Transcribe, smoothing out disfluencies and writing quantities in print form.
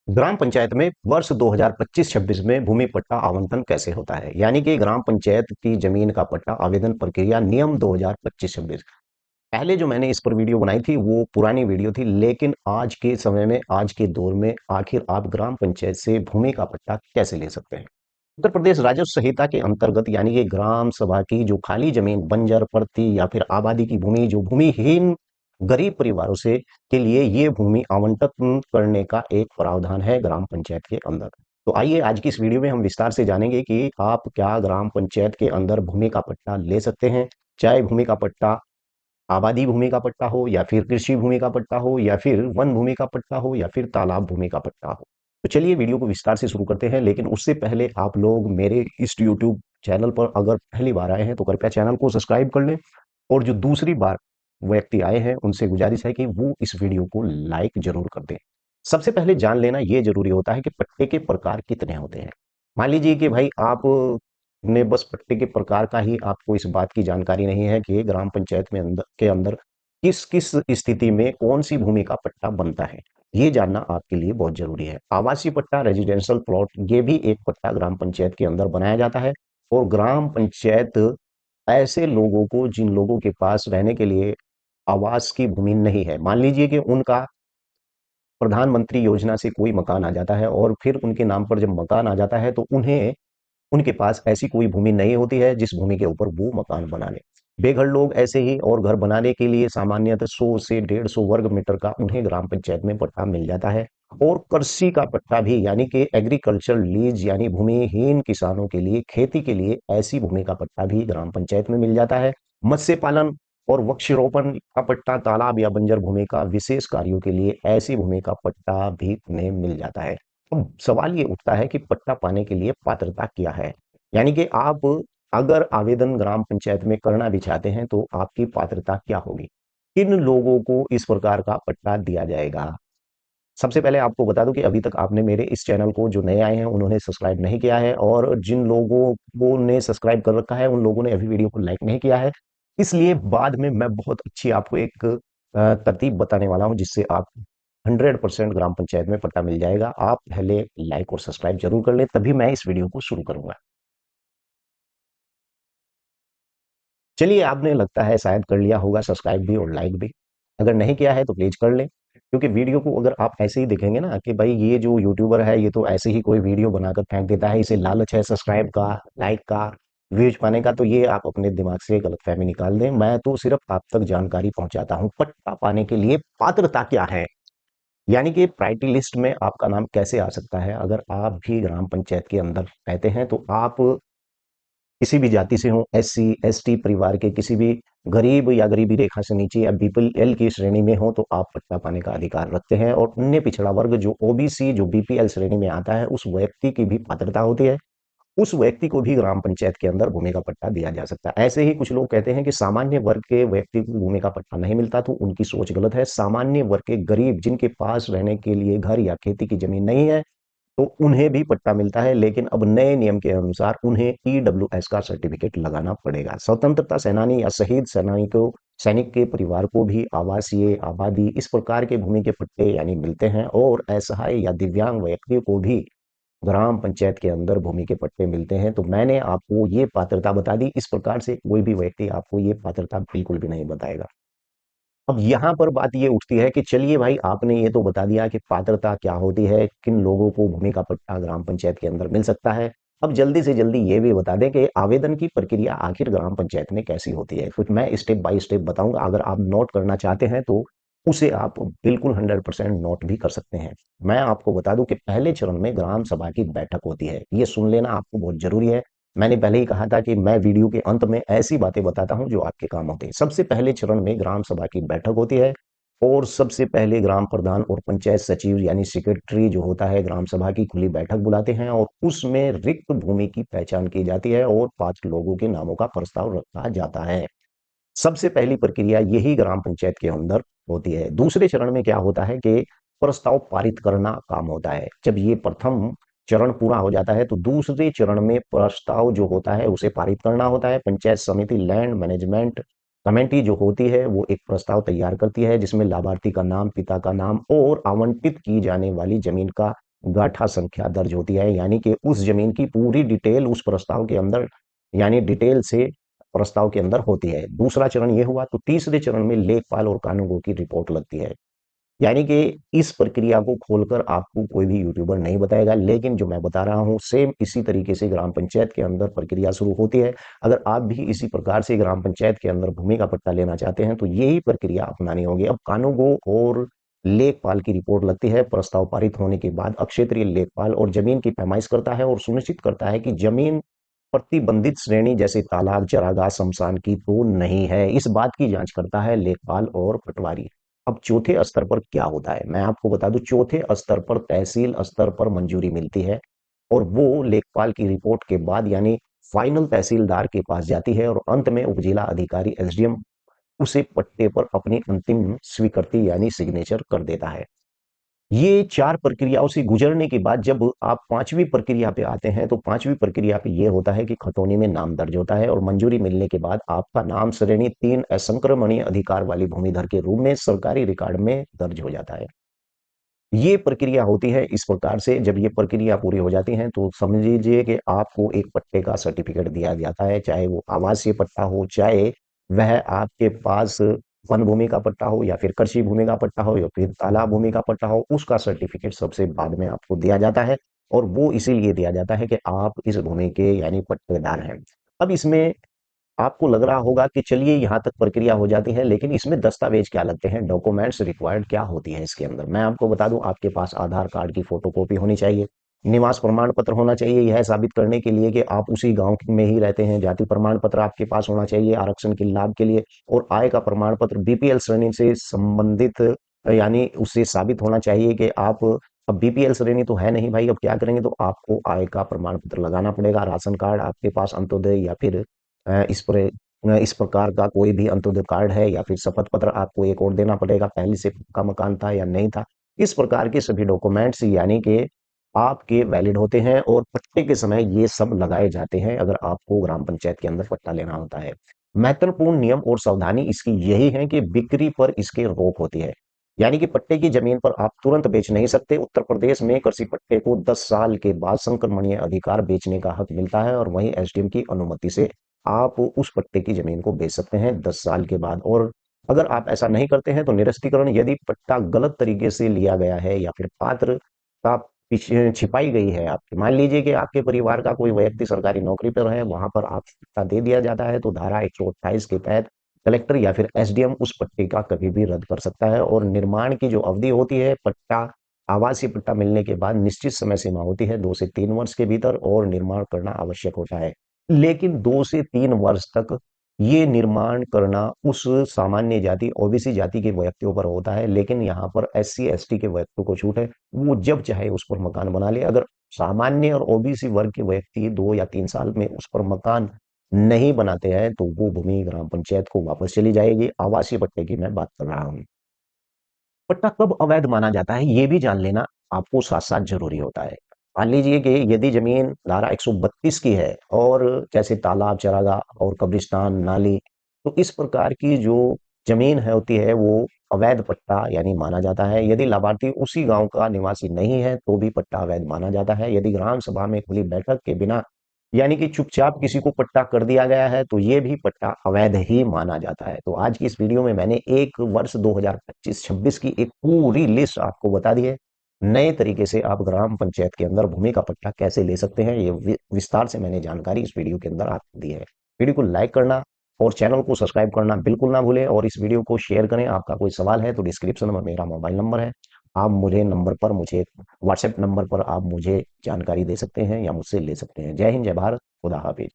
ग्राम पंचायत में वर्ष 2025-26 में भूमि पट्टा आवंटन कैसे होता है? यानी कि ग्राम पंचायत की जमीन का पट्टा आवेदन प्रक्रिया नियम 2025-26। पहले जो मैंने इस पर वीडियो बनाई थी वो पुरानी वीडियो थी, लेकिन आज के समय में, आज के दौर में आखिर आप ग्राम पंचायत से भूमि का पट्टा कैसे ले सकते हैं? उत्तर प्रदेश राजस्व संहिता के अंतर्गत यानी कि ग्राम सभा की जो खाली जमीन, बंजर पड़ती या फिर आबादी की भूमि, जो भूमिहीन गरीब परिवारों से के लिए ये भूमि आवंटित करने का एक प्रावधान है ग्राम पंचायत के अंदर। तो आइए आज की इस वीडियो में हम विस्तार से जानेंगे कि आप क्या ग्राम पंचायत के अंदर भूमि का पट्टा ले सकते हैं। चाहे भूमि का पट्टा आबादी भूमि का पट्टा हो या फिर कृषि भूमि का पट्टा हो या फिर वन भूमि का पट्टा हो या फिर तालाब भूमि का पट्टा हो। तो चलिए वीडियो को विस्तार से शुरू करते हैं, लेकिन उससे पहले आप लोग मेरे इस यूट्यूब चैनल पर अगर पहली बार आए हैं तो कृपया चैनल को सब्सक्राइब कर लें, और जो दूसरी बार व्यक्ति आए हैं उनसे गुजारिश है कि वो इस वीडियो को लाइक जरूर कर दें। सबसे पहले जान लेना ये जरूरी होता है कि पट्टे के प्रकार कितने होते हैं। मान लीजिए कि भाई आप ने बस पट्टे के प्रकार का ही आपको इस बात की जानकारी नहीं है कि ग्राम पंचायत में अंदर किस किस स्थिति में कौन सी भूमि का पट्टा बनता है। ये जानना आपके लिए बहुत जरूरी है। आवासीय पट्टा, रेजिडेंशियल प्लॉट, ये भी एक पट्टा ग्राम पंचायत के अंदर बनाया जाता है। और ग्राम पंचायत ऐसे लोगों को, जिन लोगों के पास रहने के लिए आवास की भूमि नहीं है, मान लीजिए कि उनका प्रधानमंत्री योजना से कोई मकान आ जाता है और फिर उनके नाम पर जब मकान आ जाता है तो उन्हें, उनके पास ऐसी कोई भूमि नहीं होती है जिस भूमि के ऊपर वो मकान बना ले। बेघर लोग ऐसे ही, और घर बनाने के लिए सामान्यतः 100 से 150 वर्ग मीटर का उन्हें ग्राम पंचायत में पट्टा मिल जाता है। और कृषि का पट्टा भी, यानी कि एग्रीकल्चर लीज, यानी भूमिहीन किसानों के लिए, खेती के लिए ऐसी भूमि का पट्टा भी ग्राम पंचायत में मिल जाता है। मत्स्य पालन और वृक्षारोपण का पट्टा, तालाब या बंजर भूमि का विशेष कार्यों के लिए ऐसी भूमि का पट्टा भी उन्हें मिल जाता है। अब सवाल ये उठता है कि पट्टा पाने के लिए पात्रता क्या है? यानी कि आप अगर आवेदन ग्राम पंचायत में करना भी चाहते हैं तो आपकी पात्रता क्या होगी? किन लोगों को इस प्रकार का पट्टा दिया जाएगा? सबसे पहले आपको बता दूं कि अभी तक आपने मेरे इस चैनल को, जो नए आए हैं उन्होंने सब्सक्राइब नहीं किया है, और जिन लोगों को ने सब्सक्राइब कर रखा है उन लोगों ने अभी वीडियो को लाइक नहीं किया है। इसलिए बाद में मैं बहुत अच्छी आपको एक तरतीब बताने वाला हूं जिससे आप 100% ग्राम पंचायत में पट्टा मिल जाएगा। आप पहले लाइक और सब्सक्राइब जरूर कर लें, तभी मैं इस वीडियो को शुरू करूंगा। चलिए, आपने लगता है शायद कर लिया होगा सब्सक्राइब भी और लाइक भी। अगर नहीं किया है तो प्लीज कर लें, क्योंकि वीडियो को अगर आप ऐसे ही देखेंगे ना कि भाई ये जो यूट्यूबर है ये तो ऐसे ही कोई वीडियो बनाकर फेंक देता है, इसे लालच है सब्सक्राइब का, लाइक का, व्यूज पाने का, तो ये आप अपने दिमाग से गलतफहमी निकाल दें। मैं तो सिर्फ आप तक जानकारी पहुंचाता हूं। पट्टा पाने के लिए पात्रता क्या है, यानी कि प्रायोरिटी लिस्ट में आपका नाम कैसे आ सकता है। अगर आप भी ग्राम पंचायत के अंदर रहते हैं तो आप किसी भी जाति से हो, एससी एसटी परिवार के किसी भी गरीब या गरीबी रेखा से नीचे या बीपीएल की श्रेणी में हो तो आप पट्टा पाने का अधिकार रखते हैं। और अन्य पिछड़ा वर्ग जो ओबीसी, जो बीपीएल श्रेणी में आता है, उस व्यक्ति की भी पात्रता होती है। उस व्यक्ति को भी ग्राम पंचायत के अंदर भूमि का पट्टा दिया जा सकता है। ऐसे ही कुछ लोग कहते हैं कि सामान्य वर्ग के व्यक्ति को भूमि का पट्टा नहीं मिलता, तो उनकी सोच गलत है। सामान्य वर्ग के गरीब, जिनके पास रहने के लिए घर या खेती की जमीन नहीं है, तो उन्हें भी पट्टा मिलता है, लेकिन अब नए नियम के अनुसार उन्हें ईडब्ल्यूएस का सर्टिफिकेट लगाना पड़ेगा। स्वतंत्रता सेनानी या शहीद सेनानी को, सैनिक के परिवार को भी आवासीय, आबादी, इस प्रकार के भूमि के पट्टे यानी मिलते हैं। और असहाय या दिव्यांग व्यक्तियों को भी ग्राम पंचायत के अंदर भूमि के पट्टे मिलते हैं। तो मैंने आपको ये पात्रता बता दी। इस प्रकार से कोई भी व्यक्ति आपको ये पात्रता बिल्कुल भी नहीं बताएगा। अब यहाँ पर बात ये उठती है कि चलिए भाई, आपने ये तो बता दिया कि पात्रता क्या होती है, किन लोगों को भूमि का पट्टा ग्राम पंचायत के अंदर मिल सकता है। अब जल्दी से जल्दी ये भी बता दें कि आवेदन की प्रक्रिया आखिर ग्राम पंचायत में कैसी होती है। कुछ मैं स्टेप बाय स्टेप बताऊंगा, अगर आप नोट करना चाहते हैं तो उसे आप बिल्कुल 100% नोट भी कर सकते हैं। मैं आपको बता दूं कि पहले चरण में ग्राम सभा की बैठक होती है। ये सुन लेना आपको बहुत जरूरी है। मैंने पहले ही कहा था कि मैं वीडियो के अंत में ऐसी बातें बताता हूं जो आपके काम होते हैं। सबसे पहले चरण में ग्राम सभा की बैठक होती है, और सबसे पहले ग्राम प्रधान और पंचायत सचिव यानी सेक्रेटरी जो होता है ग्राम सभा की खुली बैठक बुलाते हैं, और उसमें रिक्त भूमि की पहचान की जाती है और 5 लोगों के नामों का प्रस्ताव रखा जाता है। सबसे पहली प्रक्रिया यही ग्राम पंचायत के अंदर होती है। दूसरे चरण में क्या होता है कि प्रस्ताव पारित करना काम होता है। जब ये प्रथम चरण पूरा हो जाता है तो दूसरे चरण में प्रस्ताव जो होता है उसे पारित करना होता है। पंचायत समिति लैंड मैनेजमेंट कमेटी जो होती है वो एक प्रस्ताव तैयार करती है, जिसमें लाभार्थी का नाम, पिता का नाम और आवंटित की जाने वाली जमीन का गाठा संख्या दर्ज होती है, यानी कि उस जमीन की पूरी डिटेल उस प्रस्ताव के अंदर, यानी डिटेल से प्रस्ताव के अंदर होती है। दूसरा चरण ये हुआ। तो तीसरे चरण में लेखपाल और कानूनगो की रिपोर्ट लगती है। यानी कि इस प्रक्रिया को खोलकर आपको कोई भी यूट्यूबर नहीं बताएगा, लेकिन जो मैं बता रहा हूं सेम इसी तरीके से ग्राम पंचायत के अंदर प्रक्रिया शुरू होती है। अगर आप भी इसी प्रकार से ग्राम पंचायत के अंदर भूमि का पट्टा लेना चाहते हैं तो यही प्रक्रिया अपनानी होगी। अब कानूनगो और लेखपाल की रिपोर्ट लगती है। प्रस्ताव पारित होने के बाद क्षेत्रीय लेखपाल और जमीन की पैमाइश करता है और सुनिश्चित करता है कि जमीन प्रतिबंधित श्रेणी जैसे तालाब, चरागाह, शमशान की तो नहीं है। इस बात की जांच करता है लेखपाल और पटवारी। अब चौथे स्तर पर क्या होता है मैं आपको बता दूं। चौथे स्तर पर तहसील स्तर पर मंजूरी मिलती है और वो लेखपाल की रिपोर्ट के बाद यानी फाइनल तहसीलदार के पास जाती है और अंत में उपजिला अधिकारी एसडीएम उसे पट्टे पर अपनी अंतिम स्वीकृति यानी सिग्नेचर कर देता है। ये चार प्रक्रियाओं से गुजरने के बाद जब आप पांचवी प्रक्रिया पे आते हैं तो पांचवी प्रक्रिया पे ये होता है कि खतौनी में नाम दर्ज होता है और मंजूरी मिलने के बाद आपका नाम श्रेणी 3 असंक्रमणीय अधिकार वाली भूमिधर के रूप में सरकारी रिकॉर्ड में दर्ज हो जाता है। ये प्रक्रिया होती है इस प्रकार से। जब ये प्रक्रिया पूरी हो जाती है तो समझ लीजिए कि आपको एक पट्टे का सर्टिफिकेट दिया जाता है, चाहे वो आवासीय पट्टा हो, चाहे वह आपके पास वन भूमि का पट्टा हो या फिर कृषि भूमि का पट्टा हो या फिर तालाब भूमि का पट्टा हो। उसका सर्टिफिकेट सबसे बाद में आपको दिया जाता है और वो इसीलिए दिया जाता है कि आप इस भूमि के यानी पट्टेदार हैं। अब इसमें आपको लग रहा होगा कि चलिए यहाँ तक प्रक्रिया हो जाती है, लेकिन इसमें दस्तावेज क्या लगते हैं, डॉक्यूमेंट्स रिक्वायर्ड क्या होती है इसके अंदर। मैं आपको बता दूं, आपके पास आधार कार्ड की फोटोकॉपी होनी चाहिए, निवास प्रमाण पत्र होना चाहिए यह साबित करने के लिए कि आप उसी गांव में ही रहते हैं, जाति प्रमाण पत्र आपके पास होना चाहिए आरक्षण के लाभ के लिए, और आय का प्रमाण पत्र बीपीएल श्रेणी से संबंधित यानी उससे साबित होना चाहिए कि आप, अब बीपीएल श्रेणी तो है नहीं भाई, अब क्या करेंगे, तो आपको आय का प्रमाण पत्र लगाना पड़ेगा। राशन कार्ड आपके पास, अंत्योदय या फिर इस प्रकार का कोई भी अंत्योदय कार्ड है या फिर शपथ पत्र आपको एक और देना पड़ेगा, पहले से पक्का मकान था या नहीं था। इस प्रकार के सभी डॉक्यूमेंट्स यानी कि आपके वैलिड होते हैं और पट्टे के समय ये सब लगाए जाते हैं अगर आपको ग्राम पंचायत के अंदर पट्टा लेना होता है। महत्वपूर्ण नियम और सावधानी इसकी यही है कि बिक्री पर इसके रोक होती है, यानी कि पट्टे की जमीन पर आप तुरंत बेच नहीं सकते। उत्तर प्रदेश में कृषि पट्टे को 10 साल के बाद संक्रमणीय अधिकार बेचने का हक मिलता है और वहीं एसडीएम की अनुमति से आप उस पट्टे की जमीन को बेच सकते हैं 10 साल के बाद। और अगर आप ऐसा नहीं करते हैं तो निरस्तीकरण, यदि पट्टा गलत तरीके से लिया गया है या फिर पात्र का पीछे छिपाई गई है आपकी, मान लीजिए कि आपके परिवार का कोई व्यक्ति सरकारी नौकरी पर है, वहां पर आप पट्टा दे दिया जाता है, तो धारा 128 के तहत कलेक्टर या फिर एसडीएम उस पट्टे का कभी भी रद्द कर सकता है। और निर्माण की जो अवधि होती है, पट्टा आवासीय पट्टा मिलने के बाद निश्चित समय सीमा होती है 2 से 3 वर्ष के भीतर, और निर्माण करना आवश्यक होता है। लेकिन 2 से 3 वर्ष तक ये निर्माण करना उस सामान्य जाति ओबीसी जाति के व्यक्तियों पर होता है, लेकिन यहाँ पर एससी एसटी के व्यक्तियों को छूट है, वो जब चाहे उस पर मकान बना ले। अगर सामान्य और ओबीसी वर्ग के व्यक्ति 2 या 3 साल में उस पर मकान नहीं बनाते हैं तो वो भूमि ग्राम पंचायत को वापस चली जाएगी। आवासीय पट्टे की मैं बात कर रहा हूँ। पट्टा कब अवैध माना जाता है ये भी जान लेना आपको साथ साथ जरूरी होता है। मान लीजिए कि यदि जमीन धारा 132 की है और जैसे तालाब, चरागाह और कब्रिस्तान, नाली, तो इस प्रकार की जो जमीन है होती है वो अवैध पट्टा यानी माना जाता है। यदि लाभार्थी उसी गांव का निवासी नहीं है तो भी पट्टा अवैध माना जाता है। यदि ग्राम सभा में खुली बैठक के बिना यानी कि चुपचाप किसी को पट्टा कर दिया गया है तो ये भी पट्टा अवैध ही माना जाता है। तो आज की इस वीडियो में मैंने एक वर्ष 2025-26 की एक पूरी लिस्ट आपको बता दी है। नए तरीके से आप ग्राम पंचायत के अंदर भूमि का पट्टा कैसे ले सकते हैं, ये विस्तार से मैंने जानकारी इस वीडियो के अंदर आपको दी है। वीडियो को लाइक करना और चैनल को सब्सक्राइब करना बिल्कुल ना भूलें और इस वीडियो को शेयर करें। आपका कोई सवाल है तो डिस्क्रिप्शन में मेरा मोबाइल नंबर है, आप मुझे व्हाट्सएप नंबर पर आप मुझे जानकारी दे सकते हैं या मुझसे ले सकते हैं। जय हिंद, जय भारत, खुदा हाफिज।